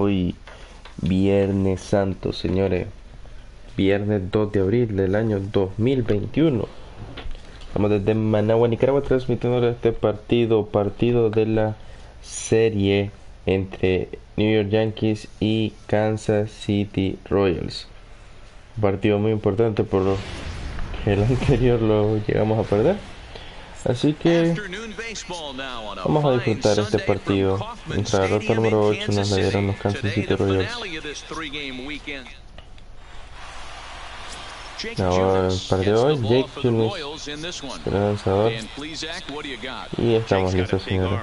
hoy, Viernes Santo, señores. Viernes 2 de abril del año 2021. Estamos desde Managua, Nicaragua, transmitiendo este partido de la serie entre New York Yankees y Kansas City Royals. Un partido muy importante por lo que el anterior lo llegamos a perder. Así que vamos a disfrutar este partido. Contra la derrota número 8 nos la dieron los Kansas City Royals. Ahora el partido de hoy, Jake Junis, el lanzador. Y estamos listos, señores.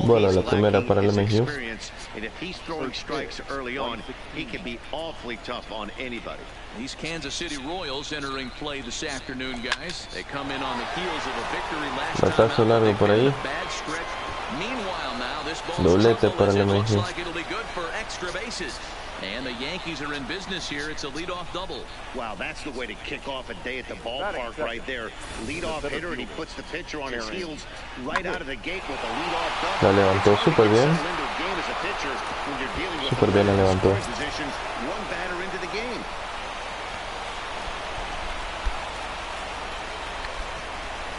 Bueno, la primera para el MQ. These Kansas City Royals entering play this afternoon, guys. They come in on the heels of a victory last time. Batazo largo por ahí. Meanwhile, now this ball Doblete para el looks MQ. like it'll be good for extra bases. And the Yankees are in business here. It's a leadoff double. Wow, that's the way to kick off a day at the ballpark right there. Leadoff hitter, and he puts the pitcher on his heels right out of the gate with a leadoff double. La levantó súper bien. Súper bien la levantó. One batter into the game.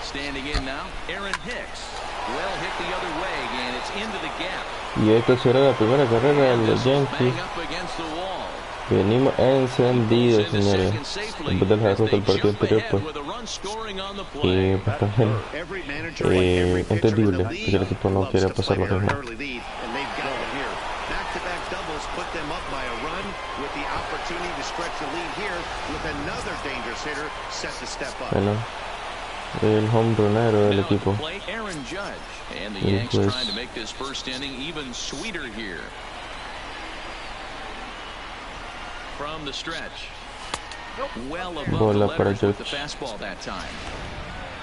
Standing in now, Aaron Hicks. Well hit the other way, and it's into the gap. Y esta será la primera carrera de los Yankees. Venimos encendidos, señores. Después de la derrota del partido anterior, pues, bastante entendible que el equipo no quiere pasar lo mismo. Bueno, el home runero del equipo. Y pues bola para George.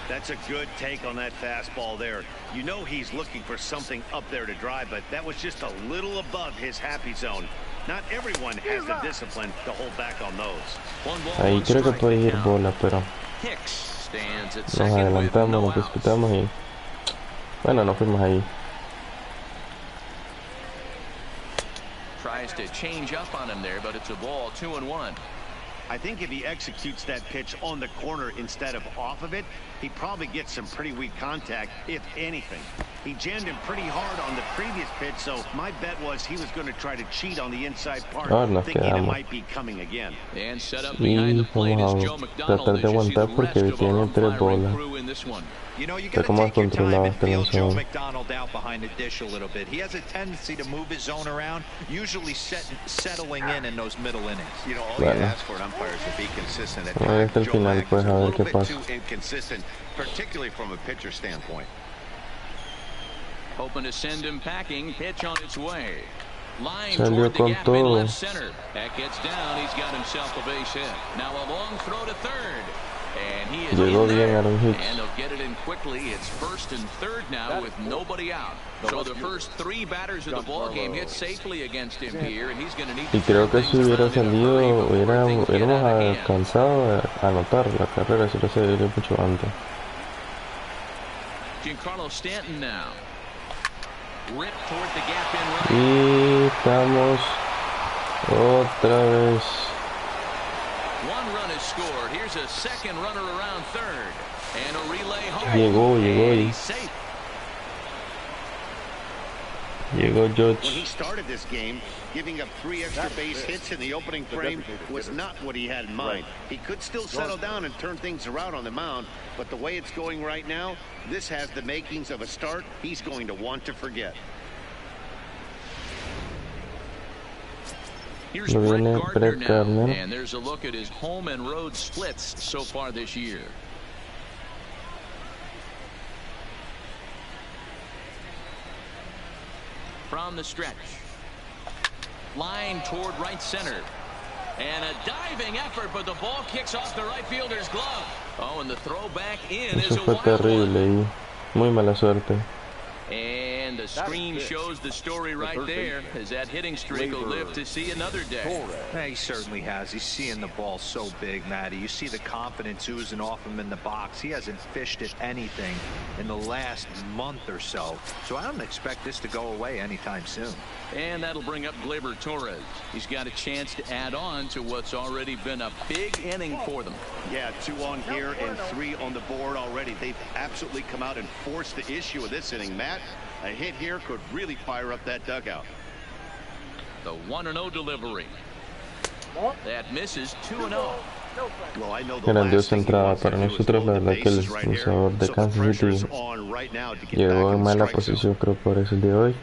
That's a good take on that fastball there. You know he's looking for something up there to drive, but that was just a little above his happy zone. Not everyone has the discipline to hold back on those. Ahí creo que puede ir bola, pero nos adelantamos, nos precipitamos y bueno, nos fuimos ahí. Tries to change up on him there, but it's a ball, 2-1. I think if he executes that pitch on the corner instead of off of it, he probably gets some pretty weak contact, if anything. He jammed him pretty hard on the previous pitch, so my bet was he was going to try to cheat on the inside part, thinking it might be coming again. And set up behind the plate is Joe McDonald. Tratar de aguantar porque tiene 3 bolas. You know, you Está got to como take your time controlado and este feel Joe lanzador. McDonald out behind the dish a little bit. He has a tendency to move his zone around, usually settling in those middle innings. You know, all you ask for an umpire is to be consistent. At Ahí está el Joe final, Mack pues, was a a ver little qué bit pasa. too inconsistent, particularly from a pitcher standpoint. Hoping to send him packing. Pitch on its way. Line Salió toward the con gap in todo. left center. That gets down. He's got himself a base hit. Now a long throw to third. And he is Llegó in bien there. Aaron Hicks. And they'll get it in quickly. It's first and third now with nobody out. So the first 3 batters of the ball game hit safely against him here, and he's going to need to Y creo que si hubiera salido, hubiéramos alcanzado alcanzado a anotar la carrera si lo se hubiera mucho antes. Giancarlo Stanton now. Rip toward the gap in right. Y estamos otra vez. One run is scored. Here's a second runner around third. And a relay home. Llegó And y he's safe. llegó When George. he started this game, giving up 3 extra base hits in the opening frame was not what he had in mind. He could still settle down and turn things around on the mound, but the way it's going right now, this has the makings of a start he's going to want to forget. Here's Lo Brett viene Gardner Brett now, Gardner. and there's a look at his home and road splits so far this year. From the stretch. Line toward right center. And a diving effort, but the ball kicks off the right fielder's glove. Oh, and the throw back in is Eso a fue wild one. terrible y muy mala suerte. And the screen shows the story right there, as that hitting streak will live to see another day. Yeah, he certainly has. He's seeing the ball so big, Matty. You see the confidence oozing off him in the box. He hasn't fished at anything in the last month or so. So I don't expect this to go away anytime soon. And that'll bring up Gleyber Torres. He's got a chance to add on to what's already been a big inning for them. Yeah, 2 on here and 3 on the board already. They've absolutely come out and forced the issue of this inning. Matt, a hit here could really fire up that dugout. The 1-0 delivery. That misses 2-0. Well, I know the Grandiosa entrada para nosotros. La verdad que el lanzador de Kansas City llegó en mala posición, creo, por eso el día de hoy.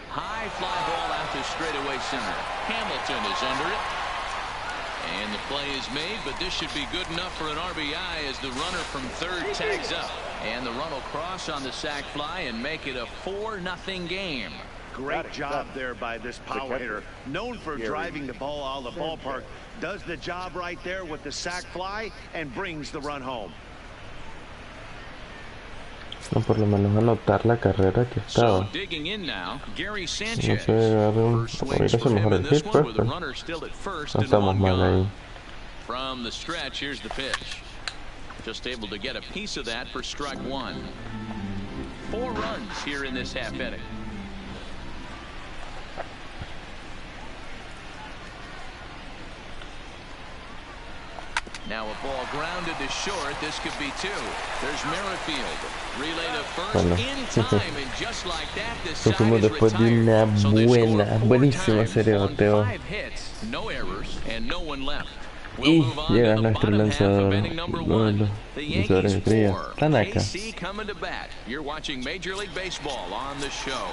High fly ball out to straightaway center. Hamilton is under it. And the play is made, but this should be good enough for an RBI as the runner from third tags up. And the run will cross on the sac fly and make it a 4-0 game. Great job there by this power hitter. Known for driving the ball out of the ballpark. Does the job right there with the sac fly and brings the run home. No, por lo menos anotar la carrera que estaba. So digging in now, Gary No Sanchez. sé, hubiera sido mejor el hit, pues, pero no estamos mal ahí. From the stretch, here's the pitch. Just able to get a piece of that for strike 1. 4 runs here in this half inning. Now a ball grounded to short. This could be 2. There's Merrifield. Relay to first in time, and just like that, the side is Después de una retired. buenísima serie de bateo. 5 hits, no errors, and no one left. Y llega nuestro lanzador, uno de los lanzadores estrella, Tanaka. Coming to bat. You're watching Major League Baseball on the show.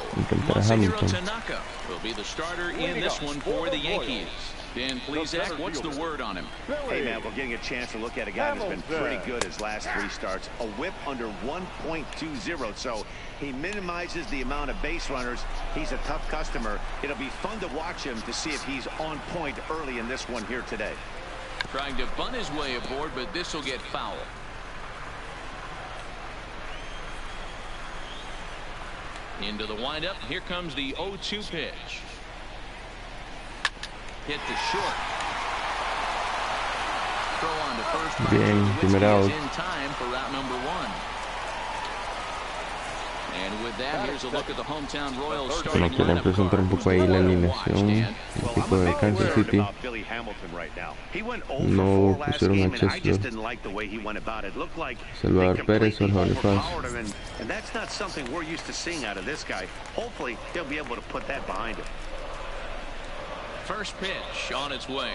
Hamilton. Tanaka will be the starter in this one for the Yankees. Dan Plesac, what's the word on him? Hey, man, we're getting a chance to look at a guy that's been pretty good his last 3 starts. A whip under 1.20, so he minimizes the amount of base runners. He's a tough customer. It'll be fun to watch him to see if he's on point early in this one here today. Trying to bunt his way aboard, but this will get foul. Into the windup. Here comes the 0-2 pitch. Hit the short. Throw on to first. Bien, primer out. In time for route number 1. And with that, here's a look at the hometown Royals starting Bueno, quieren presentar un poco ahí la alineación. El equipo de Kansas City. No pusieron a Chester. Salvador Pérez, Jorge Bonifacio. And that's not something we're used to seeing out of this guy. Hopefully, he'll be able to put that behind him. First pitch on its way.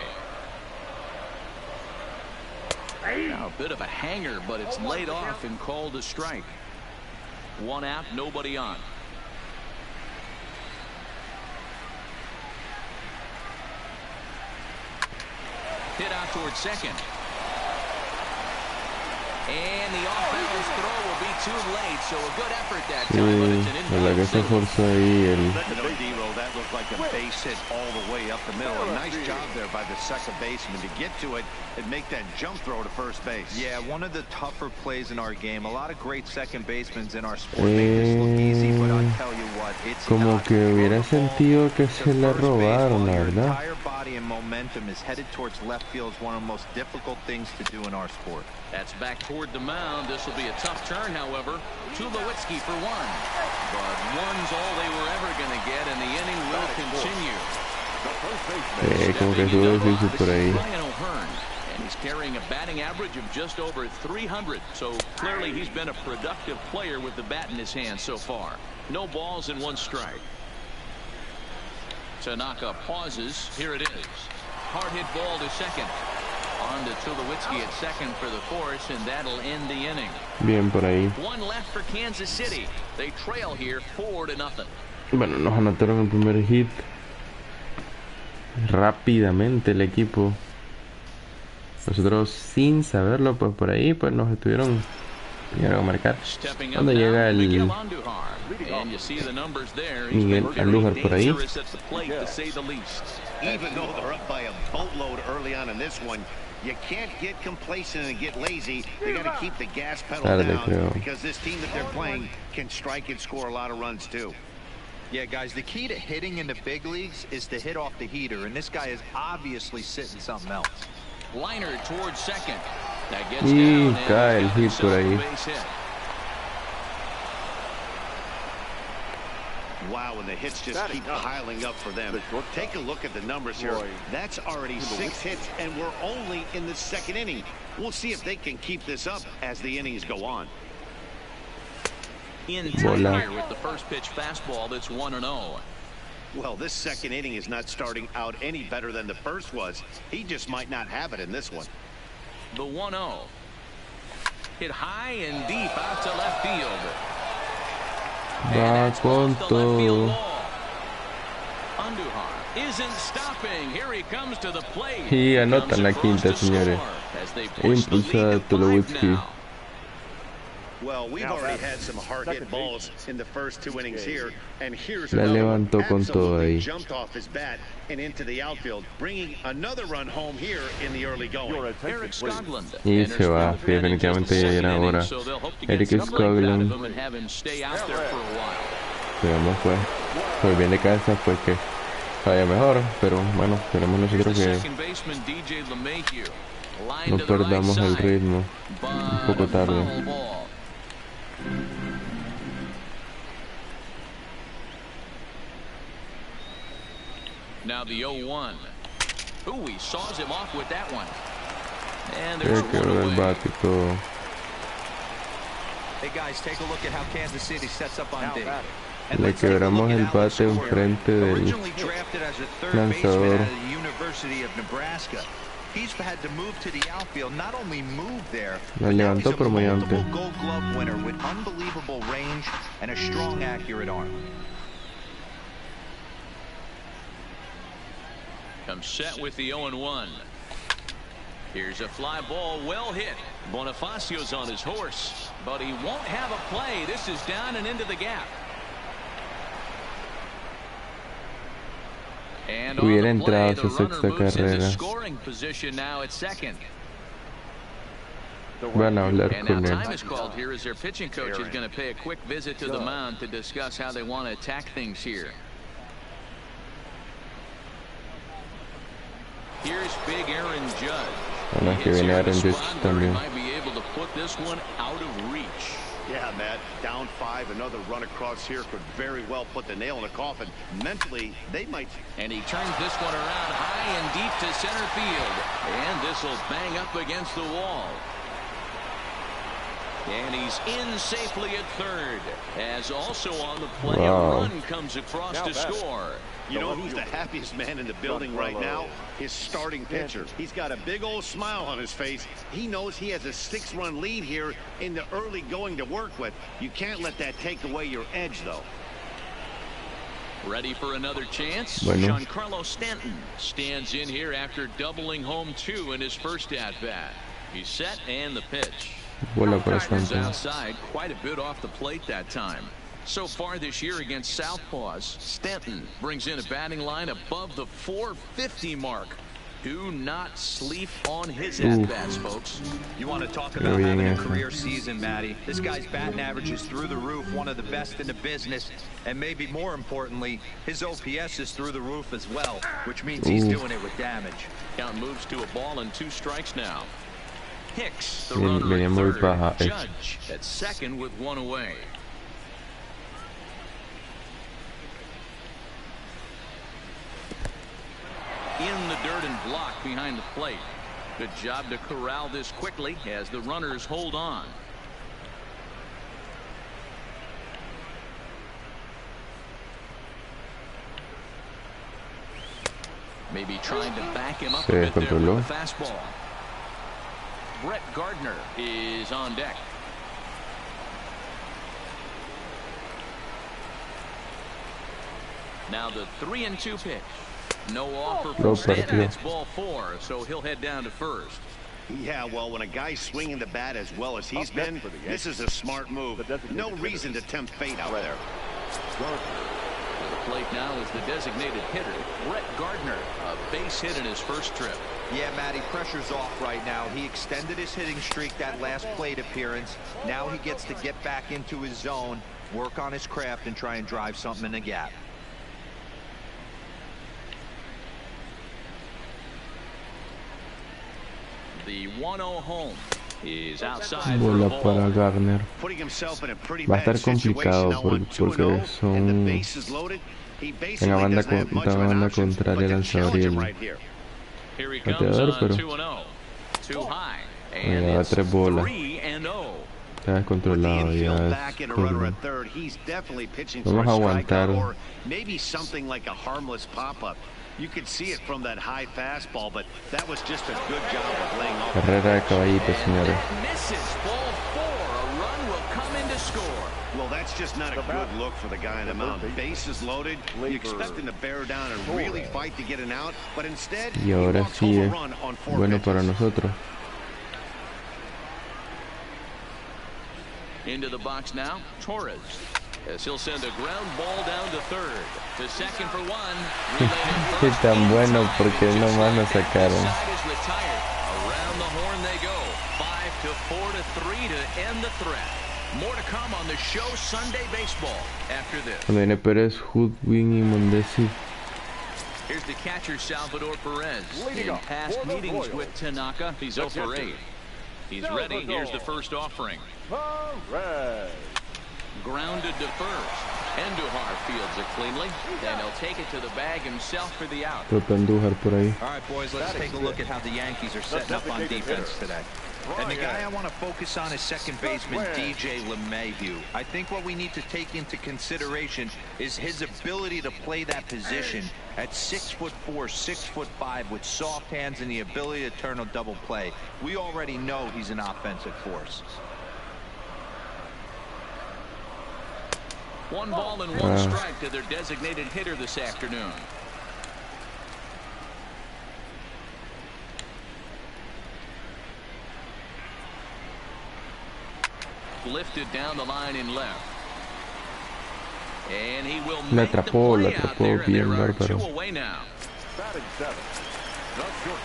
Now a bit of a hanger, but it's laid off and called a strike. 1 out, nobody on. Hit out towards second. And the off-balance throw will be too late, so a good effort that time, but it's an la que se forzó ahí el... That looked like a base hit all the way up the middle. A nice job there by the second baseman to get to it and make that jump throw to first base. Yeah, one of the tougher plays in our game. A lot of great second basemen in our sport make this look easy, but I'll tell you what, it's como que hubiera sentido que se la robaron, la verdad. Entire body and momentum is headed towards left field. Is one of the most difficult things to do in our sport. That's back toward the mound. This will be a tough turn, however. Tulowitzki for 1. But 1's all they were ever going to get, and the inning will continue. Como que estuvo difícil por ahí. And he's carrying a batting average of just over 300. So clearly he's been a productive player with the bat in his hand so far. No balls and 1 strike. Tanaka pauses. Here it is. Hard hit ball to second. On to Tulowitzki at second for the force, and that'll end the inning. Bien por ahí. 1 left for Kansas City. They trail here 4-0. Bueno, nos anotaron el primer hit rápidamente el equipo. Nosotros sin saberlo, pues por ahí pues nos estuvieron llegaron a marcar. Cuando llega el Miguel Andújar por ahí. Even though they're up by a boatload early on in this one, You can't get complacent and get lazy. They got to keep the gas pedal down because this team that they're playing can strike and score a lot of runs too. Yeah, guys, the key to hitting in the big leagues is to hit off the heater, and this guy is obviously sitting something else. Liner towards second. That gets down cae el hit por ahí. Wow, and the hits just keep piling up for them. Take a look at the numbers here. That's already 6 hits, and we're only in the 2nd inning. We'll see if they can keep this up as the innings go on. In here with the first pitch fastball that's 1-0. Well, this 2nd inning is not starting out any better than the first was. He just might not have it in this one. The 1-0. Hit high and deep out to left field. Va con todo. Andujar isn't stopping. Here he comes to the plate. Y anotan la quinta, señores. Impulsada Tulowitzki. Well, we've already had some hard-hit balls in the first 2 innings here, and here's La levantó con todo ahí. Jumped off his bat and into the outfield, bringing another run home here in the early going. Y se va, definitivamente ya era hora. Eric Skoglund. Veamos pues, por bien de casa, pues que vaya mejor, pero bueno, esperemos nosotros que no perdamos el ritmo un poco tarde. Now the 0-1. Ooh, he saws him off with that one. And there's one away. Hey guys, take a look at how Kansas City sets up on day. Le quebramos el bate enfrente del lanzador. He's had to move to the outfield, not only move there, La levantó por muy alto. Gold Glove winner with unbelievable range and a strong, accurate arm. Comes set with the 0-1. Here's a fly ball, well hit. Bonifacio's on his horse, but he won't have a play. This is down and into the gap. And Hubiera on the play, entrado the su runner sexta moves into carrera. scoring position now at second. Van a hablar And now con él. time is called here as their pitching coach is going to pay a quick visit to the mound to discuss how they want to attack things here. Here's big Aaron Judge. Bueno, que viene Aaron Judge también. Might be able to put this one out of reach. Yeah, Matt, down 5, another run across here could very well put the nail in the coffin. Mentally, they might. And he turns this one around high and deep to center field. And this will bang up against the wall. And he's in safely at third. As also on the play, a run comes across to score. You know who's the happiest man in the building right now? His starting pitcher. He's got a big old smile on his face. He knows he has a 6-run lead here in the early going to work with. You can't let that take away your edge, though. Ready for another chance? Bueno. Giancarlo Stanton stands in here after doubling home 2 in his first at-bat. He's set and the pitch. Bola para Tigers Stanton. outside, quite a bit off the plate that time. So far this year against Southpaws, Stanton brings in a batting line above the 450 mark. Do not sleep on his at-bats, folks. You want to talk about having a career season, Matty. This guy's batting average is through the roof, one of the best in the business. And maybe more importantly, his OPS is through the roof as well, which means he's doing it with damage. Count moves to a ball and 2 strikes now. Hicks, the Venía runner muy at baja. third. Judge at second with 1 away. In the dirt and blocked behind the plate. Good job to corral this quickly as the runners hold on. Maybe trying to back him up a bit there with the fastball. Brett Gardner is on deck. Now the 3-2 pitch. No offer from Stanton. It's ball 4, so he'll head down to first. Yeah, well, when a guy's swinging the bat as well as he's been, this is a smart move. No reason to tempt fate out there. To the plate now is the designated hitter, Brett Gardner. A base hit in his first trip. Yeah, Matty, pressure's off right now. He extended his hitting streak that last plate appearance. Now he gets to get back into his zone, work on his craft, and try and drive something in the gap. The 1-0 home is outside. Bola para Garner. Putting himself in a pretty Va a estar bad situation complicado now on porque 2-0, and the son base is loaded. He en la basically banda, doesn't have much of an banda option contraria but to lanzador y challenge him el right here. Here he comes bateador, on pero 2-0. Too high. le And daba it's 3 bolas. 3-0. Está descontrolado, With the ya infield es back and a runner turno. at third, he's definitely pitching Vamos for a a aguantar. strikeout or maybe something like a harmless pop-up. You could see it from that high fastball, but that was just a good job of laying off. Carrera de caballito, señores. Misses. Ball 4. A run will come in to score. Well, that's just not a good look for the guy on the mound. Base is loaded. You expect him to bear down and really fight to get an out, but instead, Y ahora he walks sí home a es run on 4 bueno pitches. para nosotros. Into the box now, Torres. As he'll send a ground ball down to third. To second for one. Sí, tan bueno porque nomás nos sacaron. Side is retired. Around the horn they go. 5-4 to 3 to end the threat. More to come on the show Sunday Baseball after this. Cuando viene Pérez, Hoodwin y Mondesi. Here's the catcher Salvador Perez. In past meetings with Tanaka, he's 0 for 8. He's ready. Here's the first offering. Grounded to first. Andujar fields it cleanly, and he'll take it to the bag himself for the out. Toca Andújar por ahí. All right, boys, let's take a look at how the Yankees are setting up on defense today. And the guy I want to focus on is second baseman DJ LeMahieu. I think what we need to take into consideration is his ability to play that position at 6'4", 6'5", with soft hands and the ability to turn a double play. We already know he's an offensive force. 1 ball and 1 strike to their designated hitter this afternoon. Lifted down the line in left. And he will make the play out there, and there are 2 away now.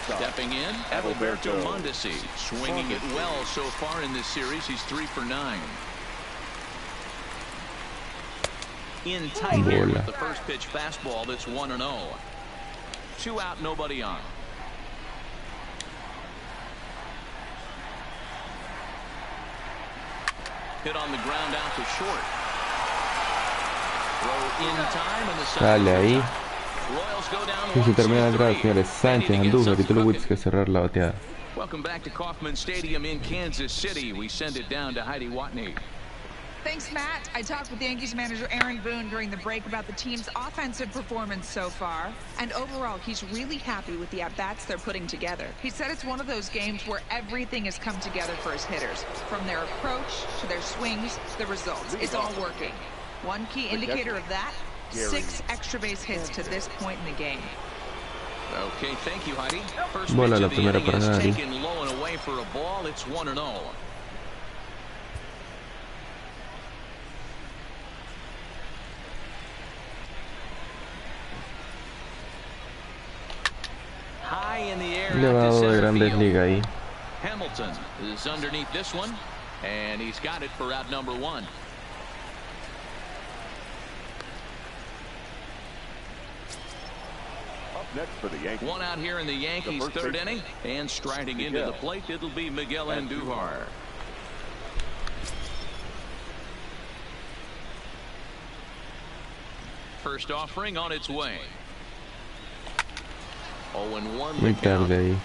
Stepping in, Alberto Mondesi, swinging it well so far in this series. He's 3 for 9. In tight here with the first pitch fastball that's 1-0. 2 out, nobody on. Hit on the ground out to short. Throw in time and the side. Dale ahí. Royals go down Si se termina la entrada, 1-2-3. señores, Sánchez, Andújar y Tulowitzki que cerrar la bateada. Welcome back to Kauffman Stadium in Kansas City. We send it down to Heidi Watney. Thanks, Matt. I talked with Yankees manager Aaron Boone during the break about the team's offensive performance so far. And overall, he's really happy with the at-bats they're putting together. He said it's one of those games where everything has come together for his hitters. From their approach to their swings, the results. It's all working. One key indicator of that, 6 extra base hits to this point in the game. Okay, thank you, Heidi. First Bola pitch la of the primera inning para is Gary. taken low and away for a ball. It's 1-0. High in the air. Elevado de Grandes Ligas ahí. Hamilton is underneath this one, and he's got it for out number 1. Next for the Yankees. 1 out here in the Yankees' third inning, and striding into the plate, it'll be Miguel Andujar. First offering on its way. 0-1 Muy the count. tarde ahí.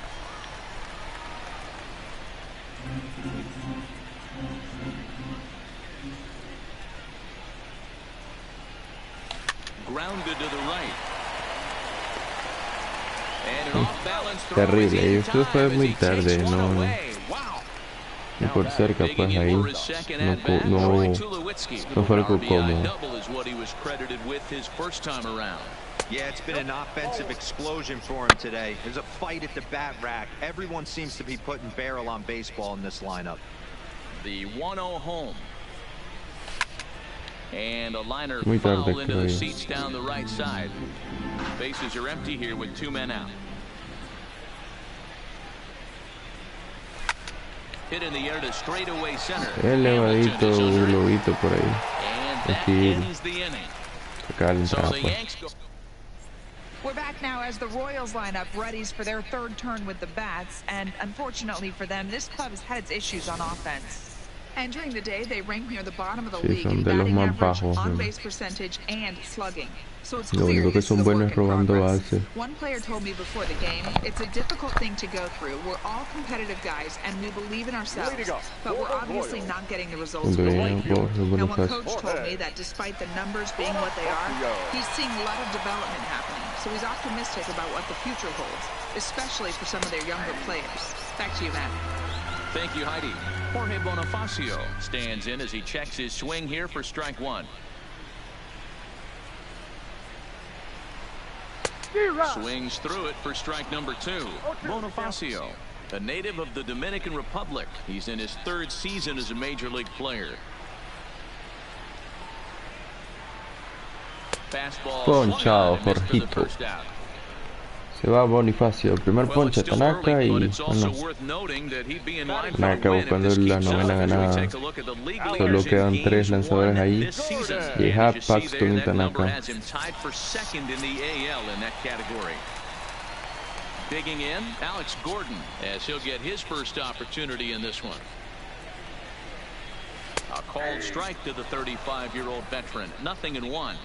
Grounded to the right. And an off-balance throw Terrible, is in esto time fue as muy he takes tarde, one no, away. Wow. Ni por cerca, Digging pues in ahí for his second no, at-bat, Troy no, Tulowitzki. no fue algo RBI cómodo. double is what he was credited with his first time around. Yeah, it's been an offensive explosion for him today. There's a fight at the bat rack. Everyone seems to be putting barrel on baseball in this lineup. The 1-0 home. And a liner Muy tarde, foul into the creo. seats down the right side. Bases are empty here with 2 men out. hit in the air to straightaway center. Elevadito, globito por ahí. And that Aquí. ends the inning. Acá le So entraba, the pues. Yanks go. We're back now as the Royals line up readies for their third turn with the bats, and unfortunately for them, this club has had its issues on offense. Entering the day, they rank near the bottom of the Sí, league son in de los batting más average, bajos, on-base percentage, and slugging. So it's Lo clear único que this is son a buenos work es in robando progress. bases. One player told me before the game, it's a difficult thing to go through. We're all competitive guys, and we believe in ourselves, but we're obviously not getting the results we Muy like. bien, Jorge Now, one Bonifacio. coach told me that despite the numbers being what they are, he's seeing a lot of development happening. So he's optimistic about what the future holds, especially for some of their younger players. Back to you, Matt. Thank you, Heidi. Jorge Bonifacio stands in as he checks his swing here for strike one. Swings through it for strike number two. Bonifacio, a native of the Dominican Republic. He's in his third season as a major league player. Fastball Ponchado, swung on and missed for the Jorgito. first out. Se va Bonifacio. Primer Well, ponche it's still Tanaka early, y but it's also bueno, worth noting that he'd be in line for Tanaka a win if buscando this la keeps up. novena As we ganada. take a look at the league Solo leaders in quedan tres games lanzadores won ahí. this season. Y And as you see Paxton there, y that number Tanaka. has him tied for second in the AL in that category. Digging in, Alex Gordon, as he'll get his first opportunity in this one. A called strike to the 35-year-old veteran. 0-1.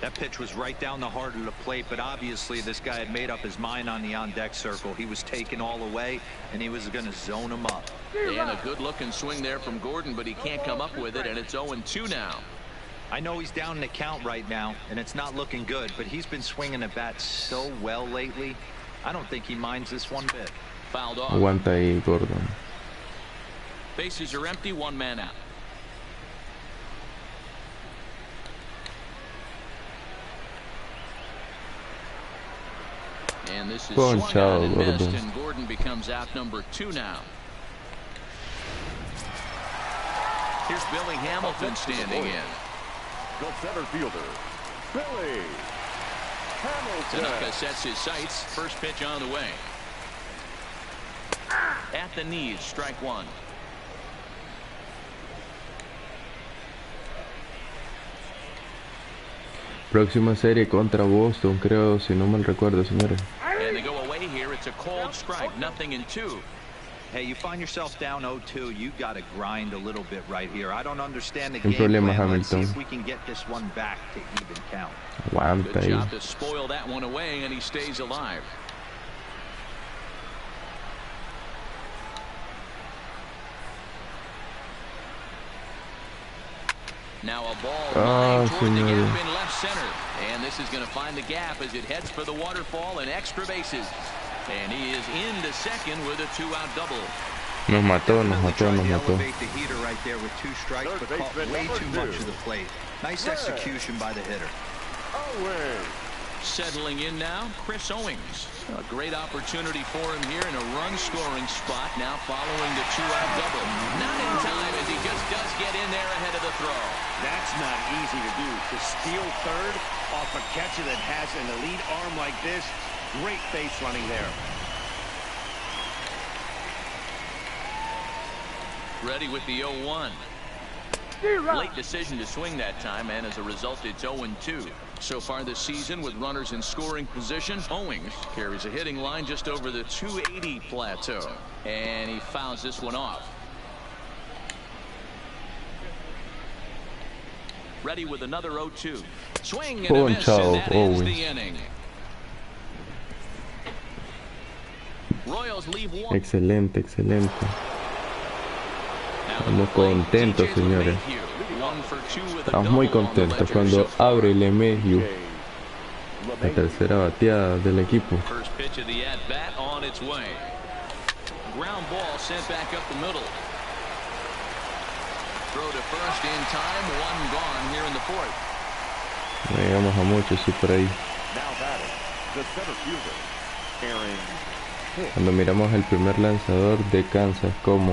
That pitch was right down the heart of the plate, but obviously this guy had made up his mind on the on-deck circle. He was taken all away, and he was going to zone him up. And a good-looking swing there from Gordon, but he can't come up with it, and it's 0-2 now. I know he's down in the count right now, and it's not looking good, but he's been swinging the bat so well lately. I don't think he minds this one bit. Fouled off. Aguanta ahí, Gordon. Bases are empty, one man out. And this is swung Ponchado, on and missed, Gordon. and Gordon becomes out number 2 now. Here's Billy Hamilton standing in. The center fielder, Billy Hamilton. Tanaka sets his sights. First pitch on the way. At the knees, strike one. Próxima serie contra Boston, creo, si no mal recuerdo, señores. And they go away here. It's a called strike. 0-2. Hey, you find yourself down 0-2, you got to grind a little bit right here. I don't understand the Sin game problema, plan. Let's see Hamilton. if we can get this one back to even count. Aguanta Good ahí. job to spoil that one away, and he stays alive. Now a ball lined toward the señor. gap in left center. And this is going to find the gap as it heads for the waterfall and extra bases. And he is into second with a 2-out double. Nos mató, nos mató, nos Tried to mató. elevate the heater right there with 2 strikes, but caught way too much of the plate. Nice execution by the hitter. Owings. Settling in now, Chris Owings. A great opportunity for him here in a run-scoring spot now following the 2-out double. Not in time as he just does get in there ahead of the throw. That's not easy to do. To steal third off a catcher that has an elite arm like this, great base running there. Ready with the 0-1. Late decision to swing that time, and as a result, it's 0-2. So far this season, with runners in scoring position, Owings carries a hitting line just over the 280 plateau. And he fouls this one off. Ready with another 0-2. Swing and a miss, and that ends the inning. Royals leave one. Excelente, excelente. Estamos contentos, señores. Estamos muy contentos cuando abre LeMahieu, la tercera bateada del equipo. First pitch of the at-bat on its way. Ground ball sent back up the middle. Throw to first in time, one gone here in the fourth. No llegamos a mucho, sí, por ahí. Now batting, the center fielder, Aaron Hicks. Cuando miramos el primer lanzador de Kansas, como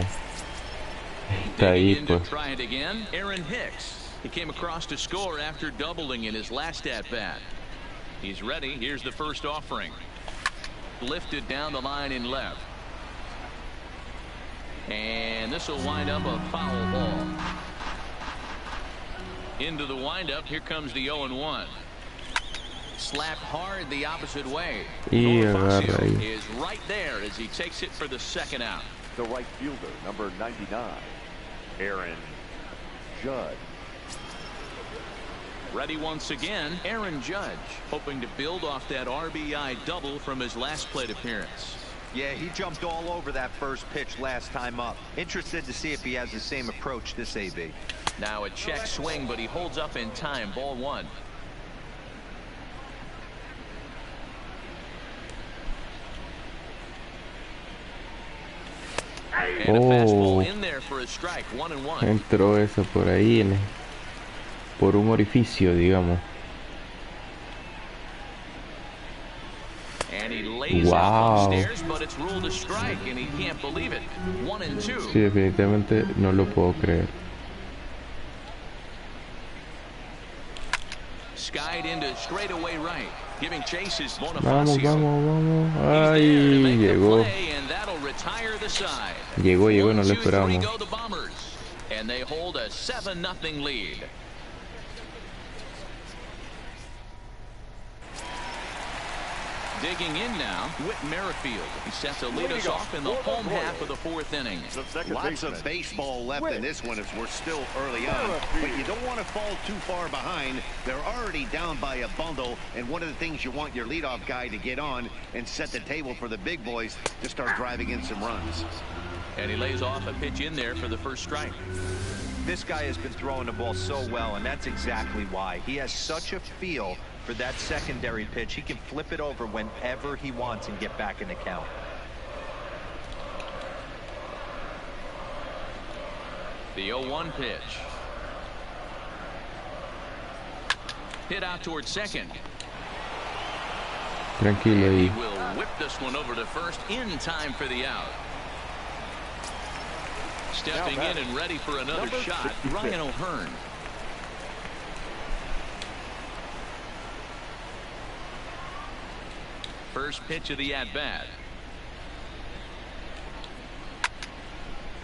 está ahí, Digging in to pues. try it again, Aaron Hicks. He came across to score after doubling in his last at-bat. He's ready. Here's the first offering. Lifted down the line in left. And this will wind up a foul ball. Into the windup. Here comes the 0-1. Slapped hard the opposite way. Bonifacio is right there as he takes it for the second out. The right fielder, number 99, Aaron Judge. Ready once again, Aaron Judge, hoping to build off that RBI double from his last plate appearance. Yeah, he jumped all over that first pitch last time up. Interested to see if he has the same approach this AB. Now a check swing, but he holds up in time. Ball one. And a fastball in there for a strike. 1-1. Entró eso por ahí, por un orificio, digamos. And he lays out upstairs, but it's ruled a strike, and he can't believe it. 1-2. Sí, definitivamente no lo puedo creer. Skied into straightaway right, giving chase is Vamos, Bonifacio. vamos, vamos. Ay, llegó. Llegó, no lo esperábamos. And they hold a 7-0 lead. Digging in now, Whit Merrifield. He's set to lead us off in the home half of the fourth inning. Lots of baseball left in this one as we're still early on, but you don't want to fall too far behind. They're already down by a bundle, and one of the things you want your leadoff guy to get on and set the table for the big boys to start driving in some runs. And he lays off a pitch in there for the first strike. This guy has been throwing the ball so well, and that's exactly why. He has such a feel for that secondary pitch. He can flip it over whenever he wants and get back in the count. The 0-1 pitch. Hit out towards second. Tranquilo And he ahí. will whip this one over to first in time for the out. Stepping in and ready for another shot, Ryan O'Hearn. First pitch of the at-bat.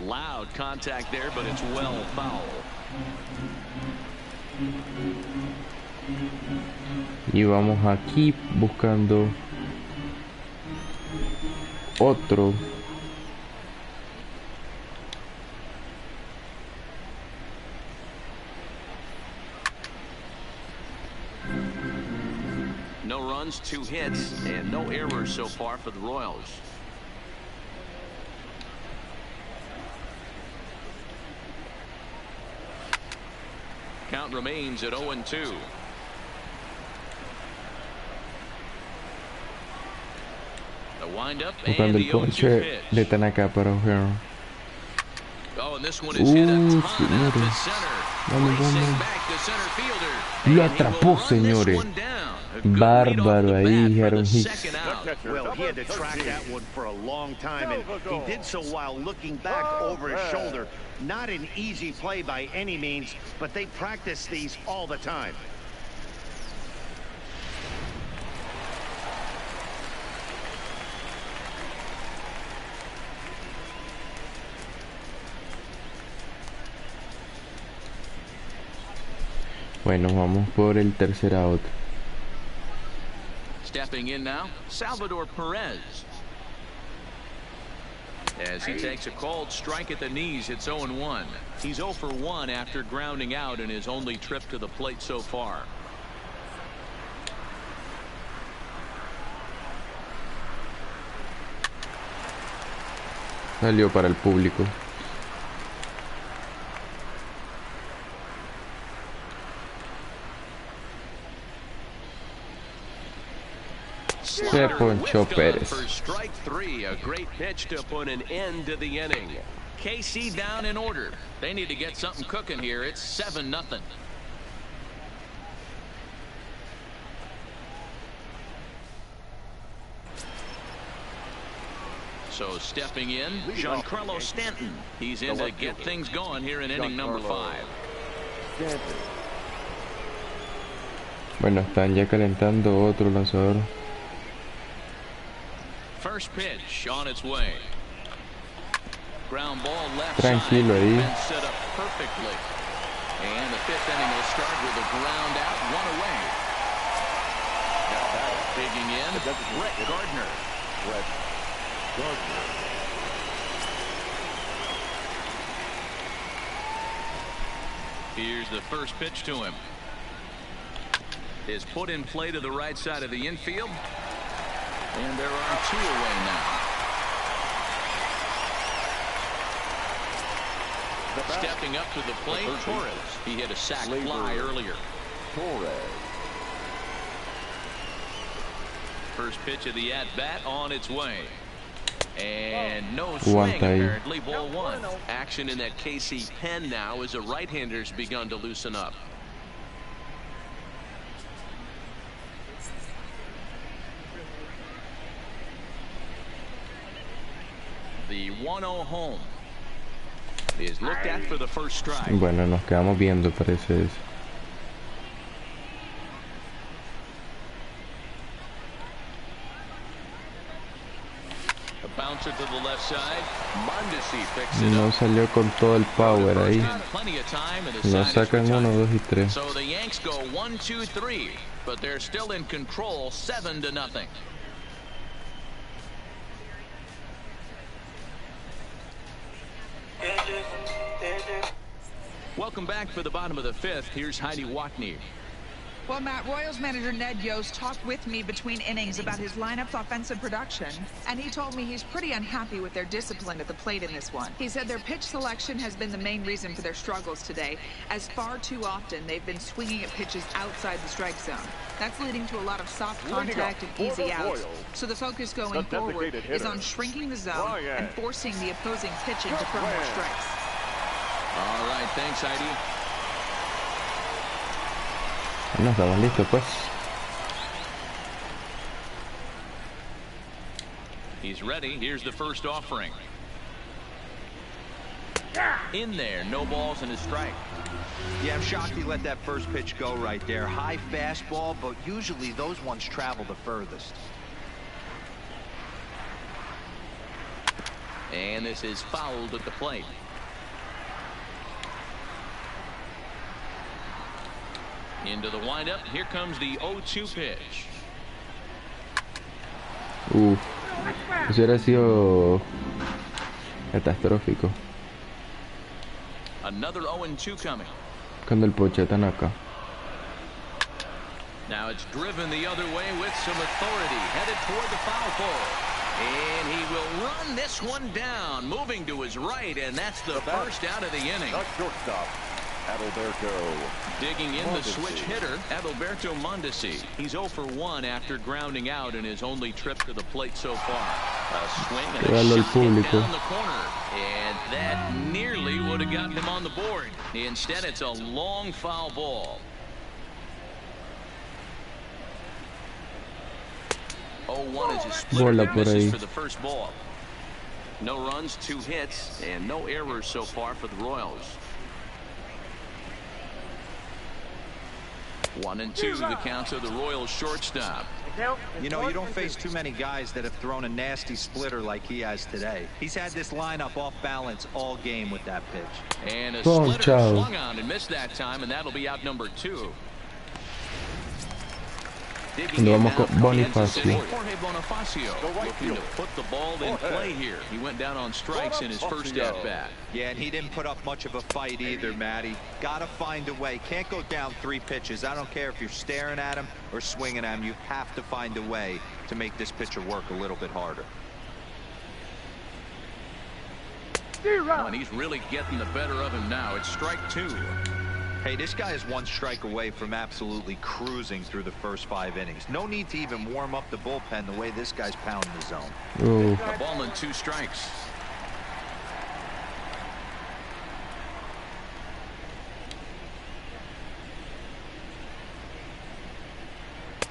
Loud contact there, but it's well foul. Y vamos aquí buscando otro. No runs, 2 hits, and no errors so far for the Royals. Count remains at 0-2. The windup and Buscando the el 0-2 ponche pitch. de Tanaka para O'Hearn. Oh, and this one is hit a ton out señores. to center. Vamos, Racing vamos. back to center fielder. Lo And he atrapó, will run this señores. one down. A good Bárbaro lead off the ahí, bat for Aaron the Hicks. second out. Well, he had to track that one for a long time, and he did so while looking back over his shoulder. Not an easy play by any means, but they practice these all the time. Bueno, vamos por el tercer out. Stepping in now, Salvador Perez. As he takes a called strike at the knees, it's 0-1. He's 0 for 1 after grounding out in his only trip to the plate so far. Salió para el público. Se ponchó Pérez. For strike 3, a great pitch to put an end to the inning. KC down in order. They need to get something cooking here. It's 7-0. So stepping in, Giancarlo Stanton. He's in to get things going here in inning number 5. Bueno, están ya calentando otro lanzador. First pitch on its way. Ground ball left Tranquilo side. ahí. Been set up perfectly. And the fifth inning will start with a ground out, one away. Digging in, Brett Gardner. Brett Gardner. Here's the first pitch to him. Is put in play to the right side of the infield. And there are two away now. Stepping up to the plate, Torres. He hit a sac fly earlier. Torres. First pitch of the at-bat on its way. And no swing, apparently, ball one. Action in that KC pen now as the right-hander's begun to loosen up. The 1-0 home is looked at for the first strike. Bueno, nos quedamos viendo, parece eso. A bouncer to the left side. Mondesi picks it No up. salió con todo el power ahí. Plenty of time and the Nos side is sacan 1, retired. 2 y 3. So the Yanks go 1, 2, 3, but they're still in control, 7-0. Welcome back for the bottom of the fifth. Here's Heidi Watney. Well, Matt, Royals manager Ned Yost talked with me between innings about his lineup's offensive production, and he told me he's pretty unhappy with their discipline at the plate in this one. He said their pitch selection has been the main reason for their struggles today, as far too often they've been swinging at pitches outside the strike zone. That's leading to a lot of soft contact and easy outs. So the focus going forward is on shrinking the zone and forcing the opposing pitching to throw more strikes. All right, thanks, Heidi. No, estamos listos pues. He's ready. Here's the first offering. In there, no balls and a strike. Yeah, I'm shocked he let that first pitch go right there. High fastball, but usually those ones travel the furthest. And this is fouled at the plate. Into the windup. Here comes the 0-2 pitch. Eso hubiera sido catastrófico. Another 0-2 coming. Cuando el pochetan acá. Now it's driven the other way with some authority. Headed toward the foul pole. And he will run this one down. Moving to his right, and that's the first out of the inning. Not shortstop. Adalberto. Digging in the switch hitter, Adalberto Mondesi. He's 0 for 1 after grounding out in his only trip to the plate so far. A swing and a shot hit down the corner. And that nearly would have gotten him on the board. Instead, it's a long foul ball. 0-1 is a splitter that misses for the first ball. No runs, 2 hits, and no errors so far for the Royals. 1-2 the count of the Royals shortstop. You know, you don't face too many guys that have thrown a nasty splitter like he has today. He's had this lineup off balance all game with that pitch. And a splitter swung on and missed that time, and that'll be out number 2. Vamos con Bonifacio. Jorge Bonifacio looking to put the ball in play here. He went down on strikes in his first at-bat. Yeah, and he didn't put up much of a fight either, Matty. Gotta find a way. Can't go down 3 pitches. I don't care if you're staring at him or swinging at him. You have to find a way to make this pitcher work a little bit harder. Oh, and he's really getting the better of him now. It's strike 2. Hey, this guy is 1 strike away from absolutely cruising through the first 5 innings. No need to even warm up the bullpen the way this guy's pounding the zone. A ball and 2 strikes.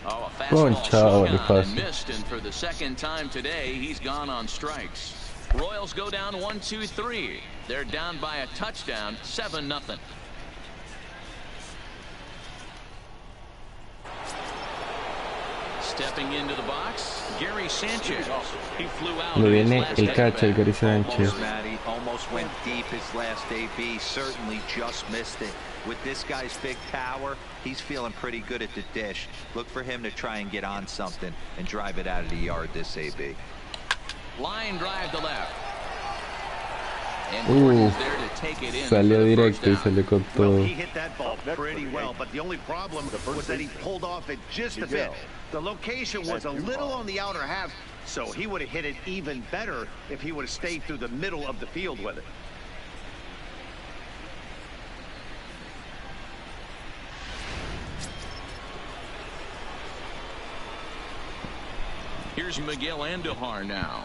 Oh, a fastball swung on and missed, and for the second time today, he's gone on strikes. Royals go down 1-2-3. They're down by a touchdown, 7-0. Stepping into the box, Gary Sanchez. He flew out. Cuando viene el catcher, Gary Sanchez. Almost went deep his last AB. Certainly just missed it. With this guy's big power, he's feeling pretty good at the dish. Look for him to try and get on something and drive it out of the yard this AB. Line drive to left. And there to take it in. Salió directo y salió con todo. Well, he hit that ball pretty well, but the only problem was that he pulled off it just a bit. The location was a little on the outer half, so he would have hit it even better if he would have stayed through the middle of the field with it. Here's Miguel Andujar now.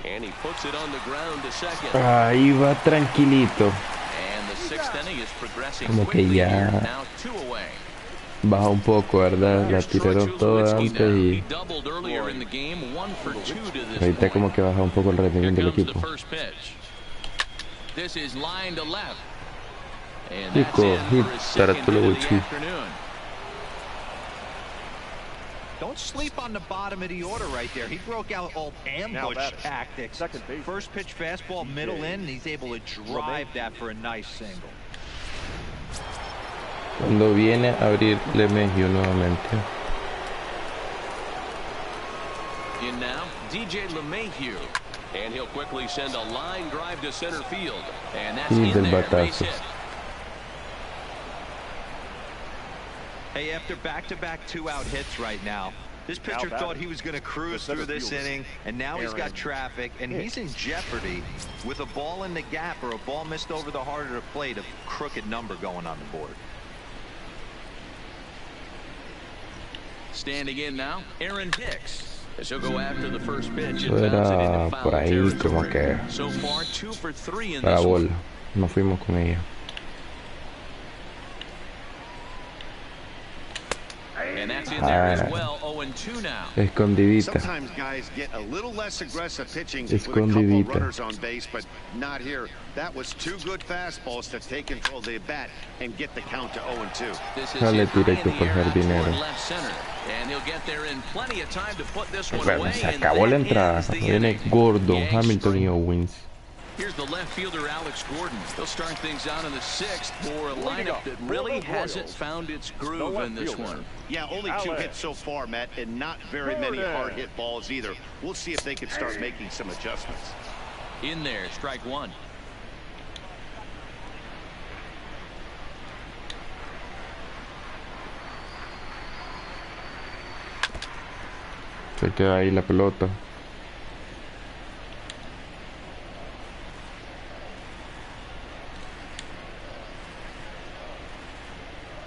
And he puts it on the ground to second. Ahí va tranquilito. And the sixth inning is progressing Como que quickly ya here. Now 2 away. baja un poco, ¿verdad? La tiraron toda antes y Doubled earlier in the game, 1 for 2 to this ahorita como que baja un poco el rendimiento del equipo. This is line to left. And Chico, that's in for his second hit of the afternoon. Don't sleep on the bottom of the order right there. He broke out old ambush tactics. First pitch fastball, middle in, and he's able to drive that for a nice single. Cuando viene a abrir Lemegio nuevamente. In now, DJ LeMahieu. And he'll quickly send a line drive to center field. And that's Y in del there, batazo. base hit. Hey, after back-to-back 2-out hits right now, this pitcher thought he was going to cruise through this inning, and now he's got traffic, and he's in jeopardy with a ball in the gap or a ball missed over the heart of the plate, a crooked number going on the board. Standing in now, Aaron Hicks. As he'll go after the first pitch. Eso era por ahí como que So far, 2 for 3 in para this bola. one. Nos fuimos con ella. And that's in there as well. 0-2 now. Escondidita. Sometimes guys get a little less aggressive pitching with a couple Escondidita. runners on base, but not here. That was 2 good fastballs to take control of the bat and get the count to 0-2. This is Sale hit high directo in the por air jardinero. toward left center. And he'll get there in plenty of time to put this one Bueno, away. se And acabó la that entrada. ends the Viene inning. Gordon, Yanks Hamilton y strike. Owens. Here's the left fielder, Alex Gordon. He'll start things out in the 6th for a lineup that really hasn't found its groove in this one. Yeah, only 2 hits so far, Matt, and not very many hard hit balls either. We'll see if they can start making some adjustments. In there, strike 1. Se queda ahí la pelota.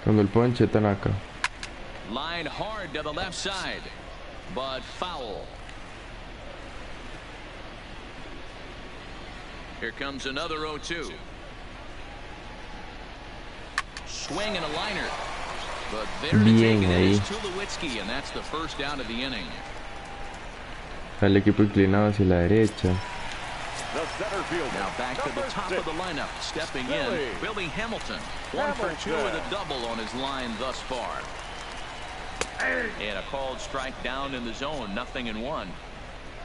Cuando el ponche Tanaka. Line hard to the left side, but foul. Here comes another 0-2. Swing and a liner. But there to Bien take it ahí. is Tulowitzki, and that's the first down of the inning. El equipo inclinado hacia la derecha. Now back to the top of the lineup. Stepping in, Billy Hamilton. 1 for 2 with a double on his line thus far. And a called strike down in the zone. 0-1.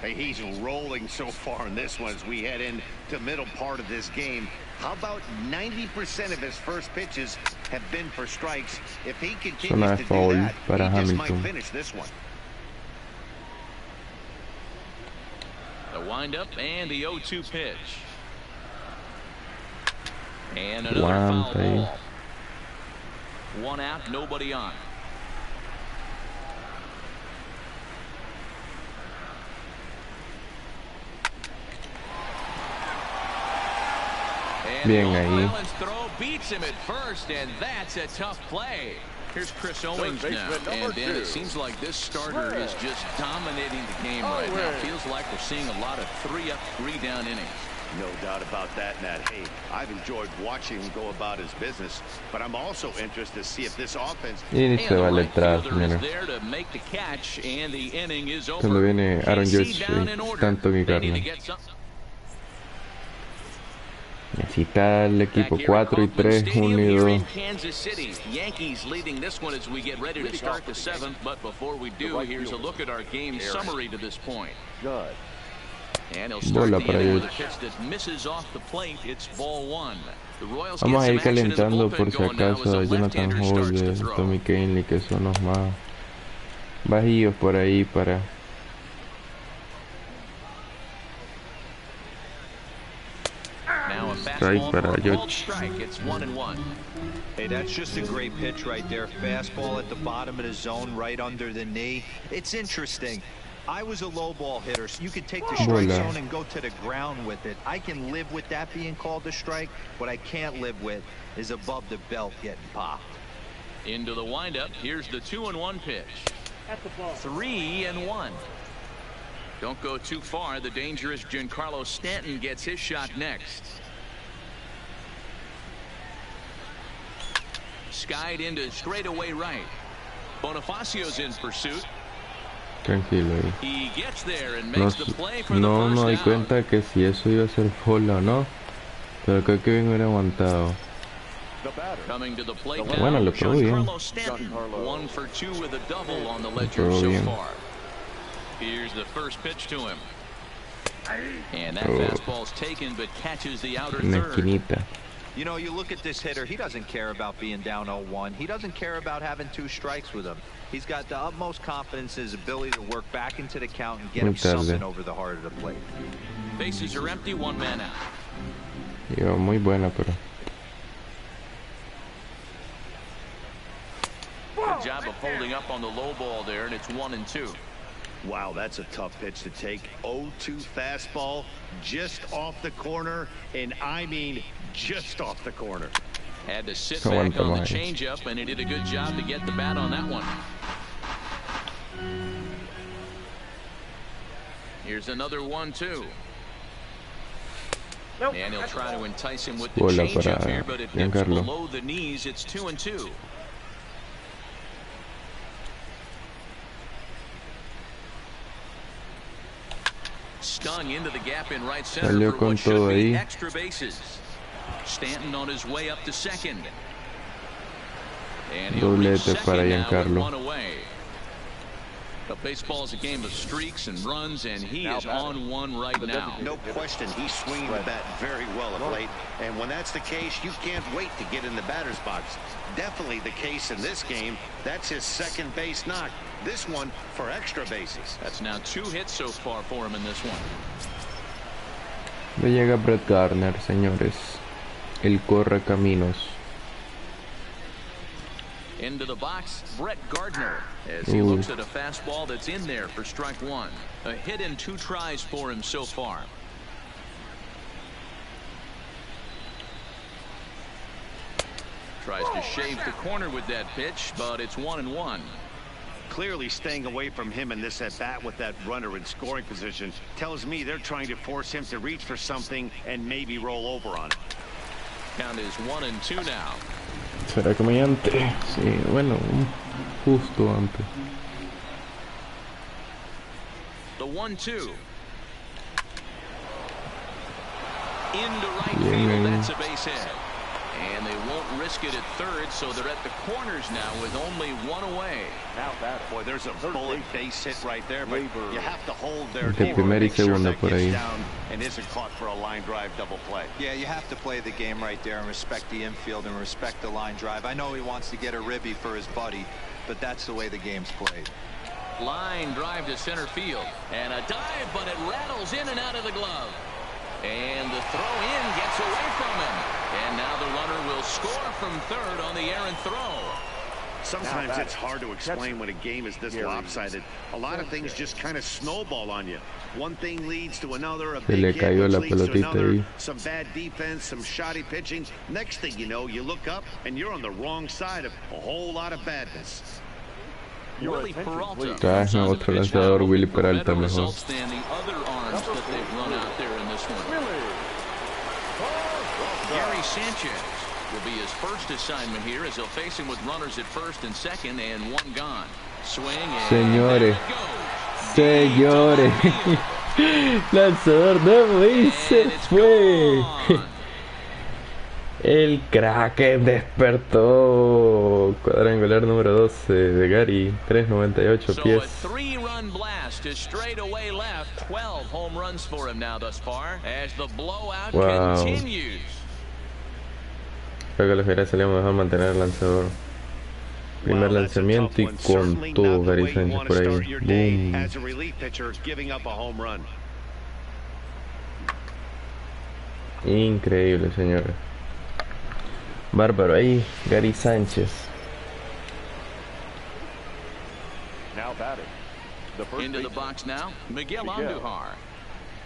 Hey, he's rolling so far in this one as we head into the middle part of this game. How about 90% of his first pitches have been for strikes? If he continues to do foul that, para he just might Hamilton. finish this one. The windup and the 0-2 pitch. And another foul ball. 1 out, nobody on. And Bien the ahí. off-balance throw beats him at first, and that's a tough play. Here's Chris Owens now, and Dan, it seems like this starter is just dominating the game right now. Feels like we're seeing a lot of 3-up, 3-down innings. No doubt about that, Matt. Hey, I've enjoyed watching him go about his business, but I'm also interested to see if this offense... Y se va al detrás, mira. There to make the catch, and the inning is over. Cuando viene Aaron KC Judge, down in order. tanto mi They need to carne. get some- Así está el equipo 4 y 3 unidos. Yankees leading this one as we get ready to start the seventh. But before we do, here's a look at our game summary to this point. Good. And he'll start the inning with a pitch that misses off the plate. It's ball one. The Royals get Vamos a some ir action in the calentando bullpen por si going now as acaso a a Jonathan left-hander starts to Holder, throw. Tommy Kahnle, que son los más bajillos por ahí para Now a strike fastball para for a called George. strike. It's 1-1. Hey, that's just a great pitch right there. Fastball at the bottom of the zone, right under the knee. It's interesting. I was a low ball hitter, so you could take the strike Bola. zone and go to the ground with it. I can live with that being called a strike. What I can't live with is above the belt getting popped. Into the windup. Here's the 2-1 pitch. 3-1. Don't go too far. The dangerous Giancarlo Stanton gets his shot next. Skied into straightaway right. Bonifacio's in pursuit. Tranquilo ahí. He gets there and No, makes the play for no the me doy first down. cuenta que si eso iba a ser foul o no, pero creo que bien hubiera aguantado. The batter. Coming to the plate Bueno, now, lo pegó bien. Giancarlo Stanton, Giancarlo. 1 for 2 with a double on the Lo ledger pegó so bien. far. Here's the first pitch to him. And that Oh. fastball's taken but catches the outer En la third. esquinita. You know, you look at this hitter, he doesn't care about being down 0-1. He doesn't care about having 2 strikes with him. He's got the utmost confidence in his ability to work back into the count and get Muy him tarde. something over the heart of the plate. Bases are empty, 1 man out. Yo, muy buena, pero Good job of holding up on the low ball there, and it's 1-2. Wow, that's a tough pitch to take. 0-2 fastball just off the corner, and I mean just off the corner. Had to sit Aguanta back on the más. changeup, and he did a good job to get the bat on that one. Here's another 1-2. And he'll try to entice him with the Bola changeup para here, but it dips Giancarlo. below the knees. It's 2-2. Stung into the gap in right center Salió for con what should todo be ahí. extra bases. Stanton on his way up to second. And he'll reach Doblete second para now with Giancarlo. 1 away. But baseball is a game of streaks and runs, and he is on one right now. No question, he's swinging the bat very well of late. And when that's the case, you can't wait to get in the batter's box. Definitely the case in this game. That's his second base knock. This one for extra bases. That's now 2 hits so far for him in this one. Ya llega Brett Gardner, señores. El corre caminos. Into the box, Brett Gardner, as he looks at a fastball that's in there for strike 1. A hit in 2 tries for him so far. Tries to shave the corner with that pitch, but it's 1-1. Clearly staying away from him in this at-bat with that runner in scoring position tells me they're trying to force him to reach for something and maybe roll over on it. Count is 1-2 now. ¿Será que me ante? Sí, bueno, justo antes. The 1-2. Into right Bien. field, that's a base hit. And they won't risk it at third, so they're at the corners now with only 1 away. Now that, boy, there's a bullet base hit right there, but you have to hold there De to primera y make sure segunda that por gets ahí. down and isn't caught for a line drive double play. Yeah, you have to play the game right there and respect the infield and respect the line drive. I know he wants to get a ribby for his buddy, but that's the way the game's played. Line drive to center field. And a dive, but it rattles in and out of the glove. And the throw in gets away from him. And now the runner will score from third on the errant throw. Sometimes it's hard to explain when a game is this lopsided. A lot of things just kind of snowball on you. One thing leads to another, a Se big le hit cayó which la leads to pelotita another, ahí. some bad defense, some shoddy pitching. Next thing you know, you look up and you're on the wrong side of a whole lot of badness. Willie Peralta. Trae a otro lanzador, Willie Peralta, mejor. Results than the other arms that they've run out there in this one. Gary Sanchez will be his first assignment here as he'll face him with runners at first and second and 1 gone. Swing and Señores, there it goes. señores, lanzador nuevo y se And it's fue. gone. El Kraken despertó. Cuadrangular número 12 de Gary. 398 pies. So a 3-run blast is straight away left. 12 home runs for him now thus far as the blowout continues. Creo que les hubiera salido mejor mantener el lanzador. Primer lanzamiento y con todo Gary Sanchez por ahí. Boom. Increíble, señores. Bárbaro ahí, Gary Sanchez. Into the box now, Miguel Andujar.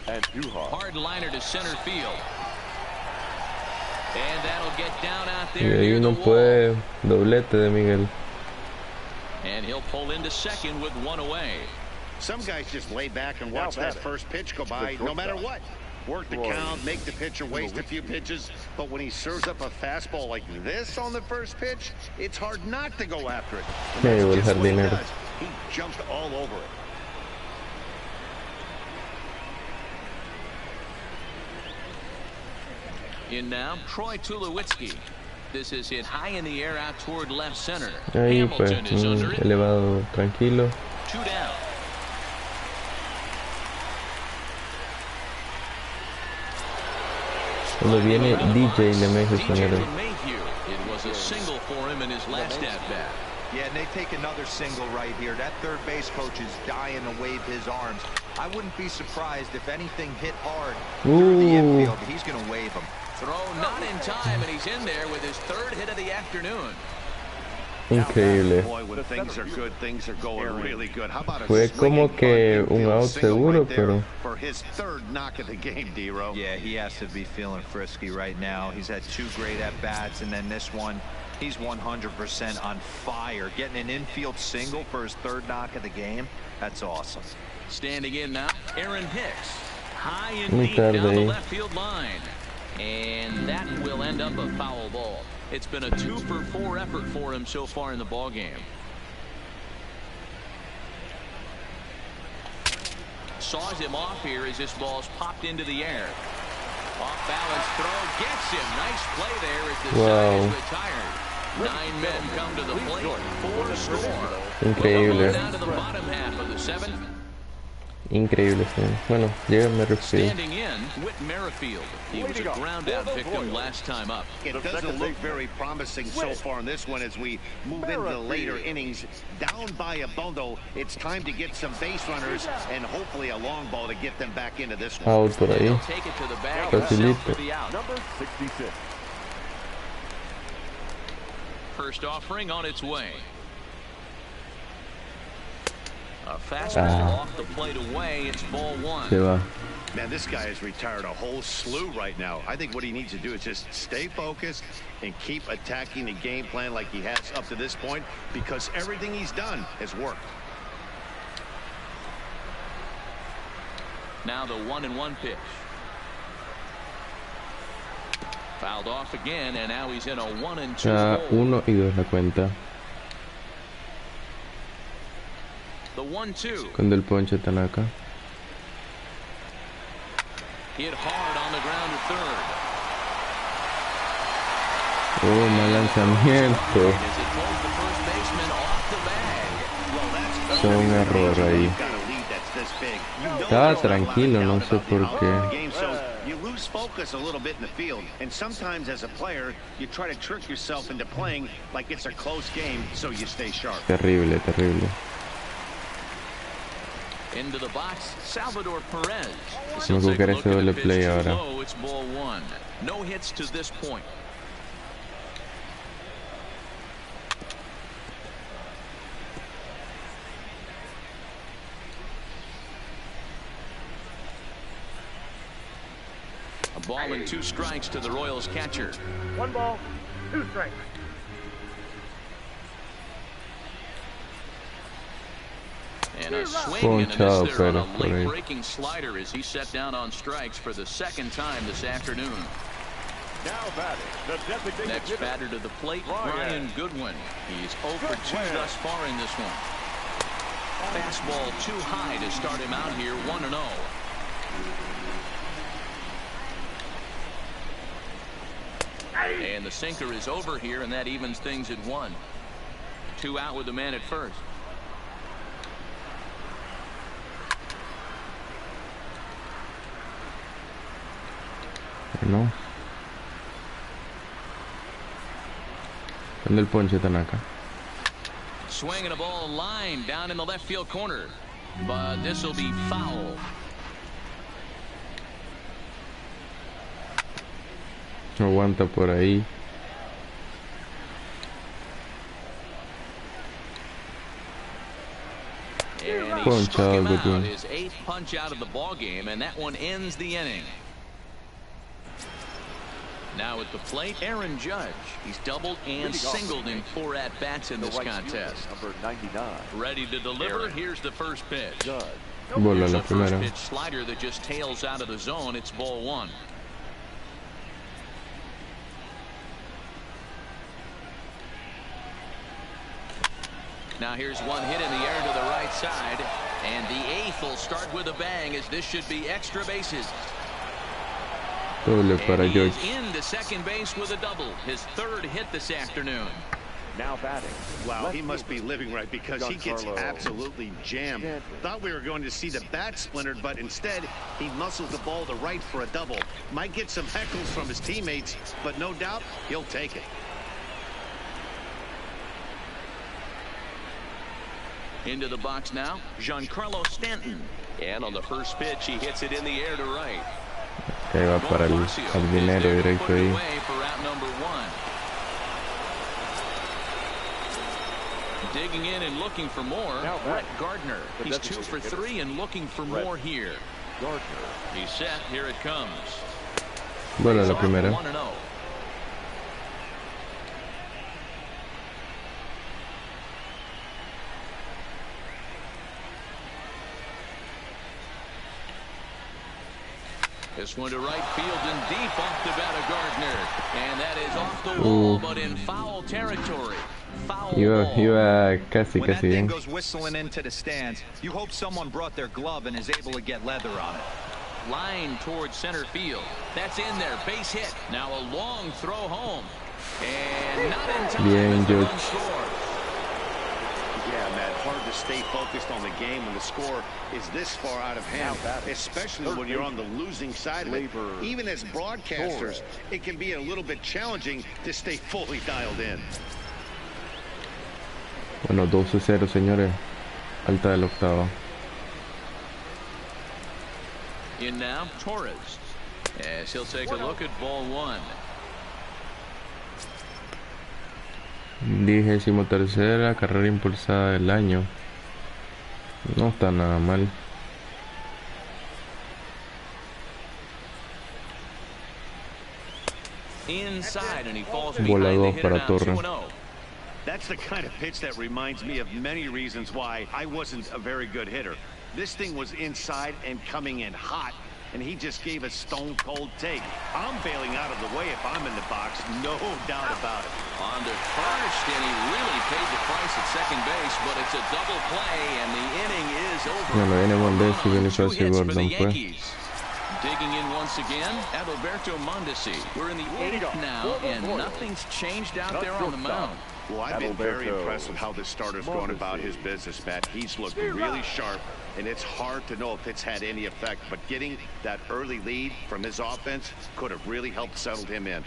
Hard liner to center field. And that'll get down out Y there ahí near the no wall. puede doblete de Miguel. And he'll pull into second with one away. Some guys just lay back and watch that first pitch go by, no matter what. Work the count, make the pitcher waste a few pitches, but when he serves up a fastball like this on the first pitch, it's hard not to go after it. And Yeah, that's el just what he jardinero. does. He jumped all over it. In now, Troy Tulowitzki. This is hit high in the air out toward left center. Ahí pues, Hamilton is under it. elevado, tranquilo. 2 down. Cuando viene DJ LeMahieu, señores. It was a single for him in his last at-bat. Yeah, and they take another single right here. That third base coach is dying to wave his arms. I wouldn't be surprised if anything hit hard through the infield. He's going to wave them. Throw not in time, and he's in there with his third hit of the afternoon. Increíble. Boy, when things are good, things are going really good. How about a Fue como que un out seguro, pero for his third knock of the game, D-Ro. Yeah, he has to be feeling frisky right now. He's had 2 great at-bats, and then this one, he's 100% on fire. Getting an infield single for his third knock of the game, that's awesome. Standing in now, Aaron Hicks. High and Muy deep down the tarde. left field line. And that will end up a foul ball. It's been a 2-for-4 effort for him so far in the ball game. Saws him off here as this ball's popped into the air. Off balance throw gets him. Nice play there as the side is retired. 9 men come to the plate. 4 score. increíble. Well, down to the bottom half of the 7th. Increíble, sí. Bueno, llega Merrifield. Standing in, Whit Merrifield. He was a ground out victim last time up. It doesn't look very promising so far in this one as we move into the later innings. Down by a bundle, it's time to get some base runners and hopefully a long ball to get them back into this one. Out por ahí. He'll take it to the bag Facilito. for the out. Number 66. First offering on its way. A fastball off the plate away. It's ball 1. Se va. Man, this guy has retired a whole slew right now. I think what he needs to do is just stay focused and keep attacking the game plan like he has up to this point, because everything he's done has worked. Now the 1-1 pitch. Fouled off again, and now he's in a 1-2 Ya hole. 1 y 2 la cuenta. The 1-2. Cuando el ponche Tanaka. Hit hard on the ground to third. Oh, mal lanzamiento. As it pulls the first baseman off the bag. Fue un error ahí. Estaba tranquilo, no sé por qué. You lose focus a little bit in the field, and sometimes as a player you try to trick yourself into playing like it's a close game so you stay sharp. Terrible, terrible. Into the box, Salvador Perez. No creo que era ese doble play ahora. Low, it's ball 1. No hits to this point. A ball and 2 strikes to the Royals catcher. 1 ball, 2 strikes. And a swing and a Ponchado, miss there on a pero por ahí. late-breaking slider as he set down on strikes for the 2nd time this afternoon. Now batting, the designated Next hitter. batter to the plate, Brian Goodwin. He's 0 for 2 thus far in this one. Fastball too high to start him out here, 1-0. And the sinker is over here, and that evens things at 1. 2 out with the man at first. No. ¿Dónde el ponche Tanaka? Swinging a ball line down in the left field corner, but this will be foul. Aguanta por ahí. And he Punch struck him out, good out, one. his 8th punch out of the ball game, and that one ends the inning. Now at the plate, Aaron Judge. He's doubled and singled in 4 at-bats in this contest. Number 99. Ready to deliver. Here's the first pitch. Bola Here's la a first primera. pitch slider that just tails out of the zone. It's ball 1. Now here's one hit in the air to the right side, and the 8th will start with a bang, as this should be extra bases. Doble para And he is George. into second base with a double, his 3rd hit this afternoon. Now batting. Wow, he must be living right, because he gets Giancarlo absolutely jammed. Thought we were going to see the bat splintered, but instead he muscles the ball to right for a double. Might get some heckles from his teammates, but no doubt he'll take it. Into the box now, Giancarlo Stanton. And on the first pitch, he hits it in the air to right. Que va para el Bonifacio is jardinero there to directo put it ahí. away for out number 1. Digging in and looking for more, Now Brett batting. Gardner. The He's 2 designated for 3 and looking for Brett more here. Gardner. He's set. Here it comes. Bola He's la off primera. 1-0. This one to right field and deep off the bat of Gardner. And that is off the wall, but in foul territory. Foul ball. Iba casi, When that casi thing bien. goes whistling into the stands, you hope someone brought their glove and is able to get leather on it. Line towards center field. That's in there. Base hit. Now a long throw home. And not in time. Bien, as the run George. scores. Yeah, Matt, hard to stay focused on the game when the score is this far out of hand, especially when you're on the losing side of it. Even as broadcasters, it can be a little bit challenging to stay fully dialed in. Bueno, 12-0, señores. Alta del octavo. In now, Torres. As he'll take a look at ball 1. 23ª carrera impulsada del año. No está nada mal. Inside, and he falls Bola behind the 2 hitter para now, Torres. 2-0. That's the kind of pitch that reminds me of many reasons why I wasn't a very good hitter. This thing was inside and coming in hot, and he just gave a stone-cold take. I'm bailing out of the way if I'm in the box, no doubt about it. On to first, and he really paid the price at second base, but it's a double play, and the inning is over. Bueno, viene Valdés y 2 Bonifacio hits for the Gordon, pues. Yankees. Digging in once again, Adalberto Mondesi. We're in the 8th now, and nothing's changed out there on the mound. Well, I've been very Adalberto impressed with how this starter's going about his business, Matt. He's looked really sharp, and it's hard to know if it's had any effect, but getting that early lead from his offense could have really helped settle him in.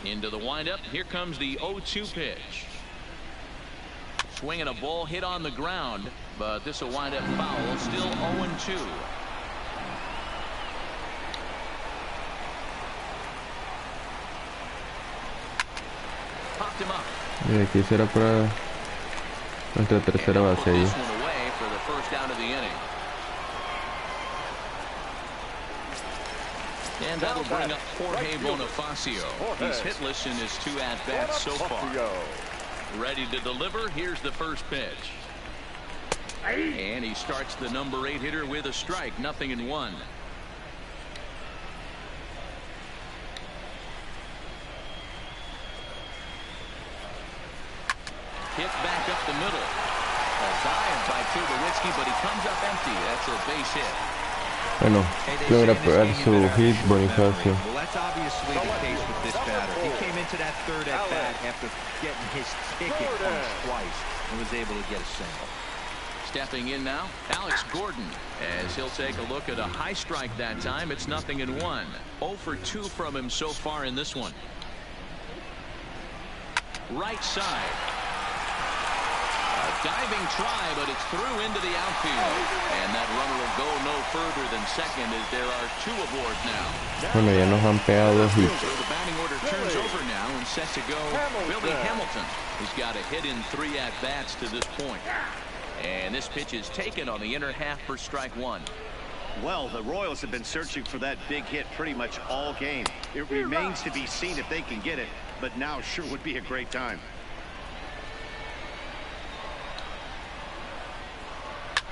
Into the windup, here comes the 0-2 pitch. Swinging a ball hit on the ground, but this will wind up foul, still 0-2. Popped him up. Y aquí será para nuestra tercera And base put ahí. this one away for the first out of the inning. And that'll bring up Jorge Bonifacio. He's hitless in his 2 at-bats so far. Ready to deliver. Here's the first pitch. And he starts the number 8 hitter with a strike. 0-1. Hit back up the middle. A dive Bueno, logra pegar su hit Bonifacio. Well, that's obviously the case with this batter. He came into that third at bat after getting his ticket punched twice and was able to get a single. Stepping in now, Alex Gordon, as he'll take a look at a high strike that time. It's 0-1. 0 for 2 from him so far in this one. Right side. A diving try, but it's through into the outfield. And that runner will go no further than second as there are 2 aboard now. Bueno, ya nos han pegado Hicks. The batting order turns over now and set to go Billy Hamilton, who's got a hit in 3 at-bats to this point. And this pitch is taken on the inner half for strike 1. Well, the Royals have been searching for that big hit pretty much all game. It remains to be seen if they can get it, but now sure would be a great time.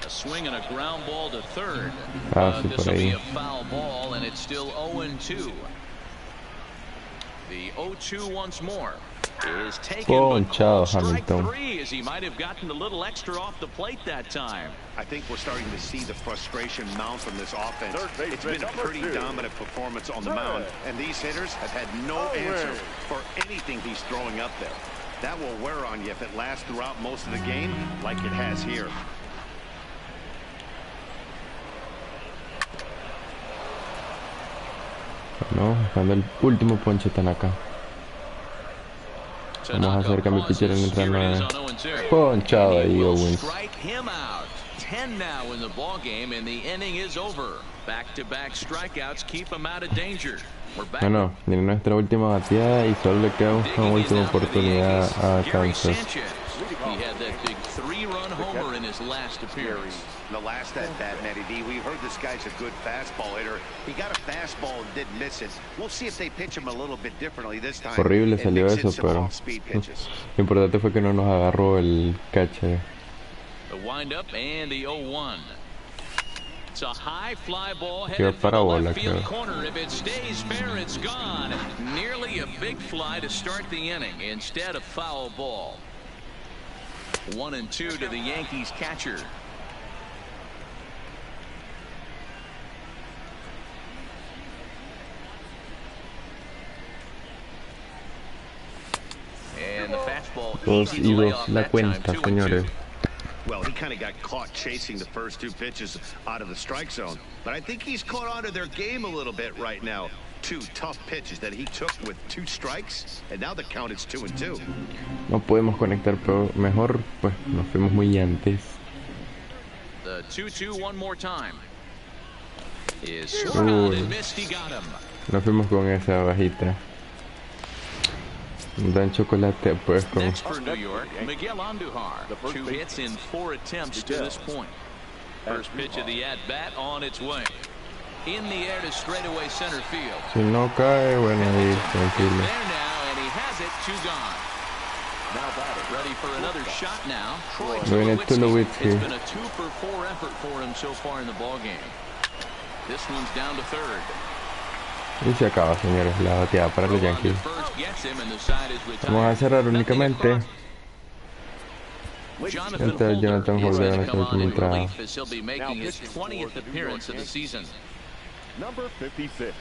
A swing and a ground ball to third. This Super will be ahí. a foul ball, and it's still 0-2. The 0-2 once more is taken, but Ponchado strike Hamilton. 3, as he might have gotten a little extra off the plate that time. I think we're starting to see the frustration mount from this offense. It's been a pretty dominant performance on the mound, and these hitters have had no answer for anything he's throwing up there. That will wear on you if it lasts throughout most of the game like it has here. No, dando el último ponche Tanaka. Vamos a hacer que mi pitcher entre en ponchado ahí, Owens. Strike him out. 10 now in the ball game, and the inning is over. Back-to-back strikeouts keep him out of danger. We're back. Bueno, viene nuestra última bateada y solo le queda una última oportunidad a Sanchez. He had that big 3-run homer in his last appearance. The last at bat, Matty D, we heard this guy's a good fastball hitter. He got a fastball and didn't miss it. We'll see if they pitch him a little bit differently this time. Horrible salió eso, pero lo importante fue que no nos agarró el catcher. The windup and the 0-1. It's a high fly ball Qué headed for the parabola, left field creo. corner. If it stays fair, it's gone. Nearly a big fly to start the inning. Instead, a foul ball. 1-2 to the Yankees catcher. And the fastball 2-2 la cuenta, señores. Well, he kind of got caught chasing the first 2 pitches out of the strike zone. But I think he's caught onto their game a little bit right now. 2 tough pitches that he took with 2 strikes, and now the count is 2-2. No podemos conectar, pero mejor pues nos fuimos muy antes. The 2-2 one more time. Is swung out and missed. He got him. Nos fuimos con esa bajita. Dan chocolate pues con Next for New York, Miguel Andujar. 2 hits in 4 attempts to this point. First pitch of the at-bat on its way. In the air to straightaway center field. si no cae, bueno ahí It's tranquilo. there now, and he has it. 2 gone. Ready for another shot now. Troy Viene Tulowitzki. Tulowitzki. It's been a 2 for 4 effort for him so far in the ball game. This one's down to third. Y se acaba, señores, la bateada para los Yankees. Vamos a cerrar únicamente. Entonces Jonathan Jorge a nuestra última entrada. He'll be making his 20th appearance of the season. Number 56.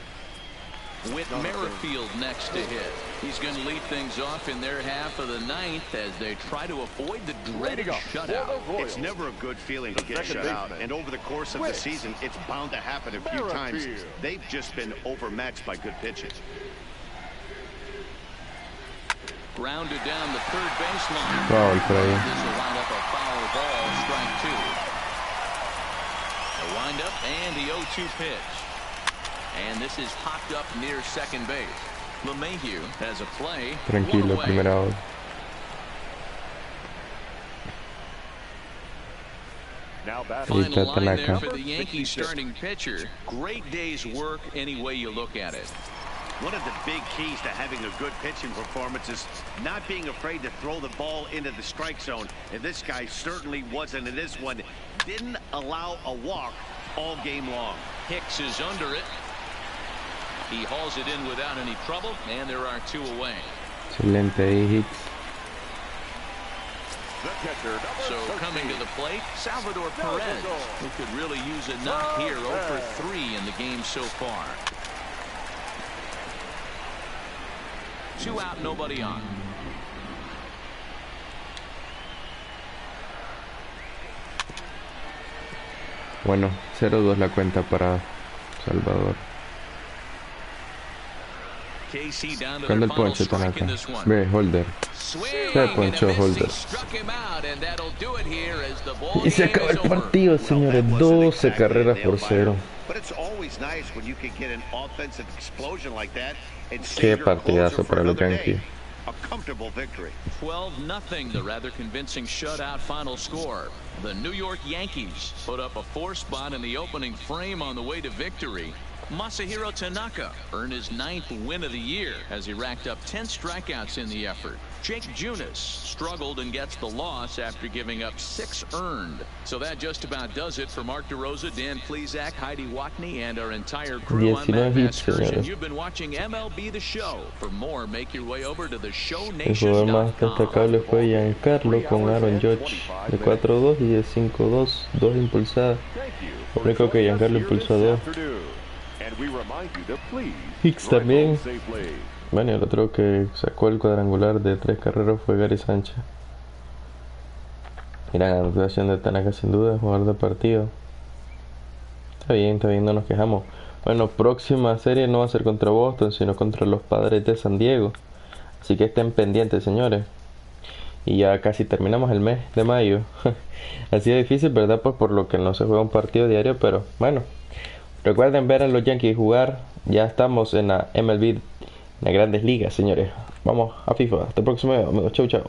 With Merrifield next to hit. He's going to lead things off in their half of the 9th as they try to avoid the dreaded shutout. It's never a good feeling to get shut out, and over the course of the season, it's bound to happen a few times. They've just been overmatched by good pitching. Grounded down the third baseline. Foul por ahí. This will wind up a foul ball, strike 2. The windup and the 0-2 pitch. And this is popped up near second base. LeMahieu has a play. Tranquilo, primera out. Now back. Final line there for the Yankees starting pitcher. Great day's work any way you look at it. One of the big keys to having a good pitching performance is not being afraid to throw the ball into the strike zone. And this guy certainly wasn't in this one. Didn't allow a walk all game long. Hicks is under it. He hauls it in without any trouble, and there are 2 away. Excelente ahí, Hicks. So coming to the plate, Salvador Perez, who could really use a knock here. 0 for 3 in the game so far. 2 out, nobody on. Bueno, 0-2 la cuenta para Salvador. Cuando el ponche Tanaka. Ve, Holder. Se ponchó Holder. Y se acaba el partido, señores. 12 carreras por 0. Qué partidazo para los Yankees. A comfortable victory. 12-0, the rather convincing shutout final score. The New York Yankees put up a 4 spot in the opening frame on the way to victory. Masahiro Tanaka earned his 9th win of the year as he racked up 10 strikeouts in the effort. Jake Junis struggled and gets the loss after giving up 6 earned. So that just about does it for Mark DeRosa, Dan Plesac, Heidi Watney, and our entire crew. I'm Matt Vasgersian. You've been watching MLB The Show. For more, make your way over to El jugador más destacable fue Giancarlo con Aaron Judge de 4-2 y de 5-2, 2 impulsadas. Lo único que Giancarlo impulsó a 2. Hicks también. Bueno, el otro que sacó el cuadrangular de 3 carreras fue Gary Sanchez. Mira, la actuación de Tanaka sin duda, jugador de partido. Está bien, no nos quejamos. Bueno, próxima serie no va a ser contra Boston, sino contra los Padres de San Diego. Así que estén pendientes, señores. Y ya casi terminamos el mes de mayo. Ha sido difícil, ¿verdad? Pues por lo que no se juega un partido diario, pero bueno. Recuerden ver a los Yankees jugar. Ya estamos en la MLB, en las grandes ligas, señores. Vamos a FIFA. Hasta el próximo video, amigos. Chau, chau.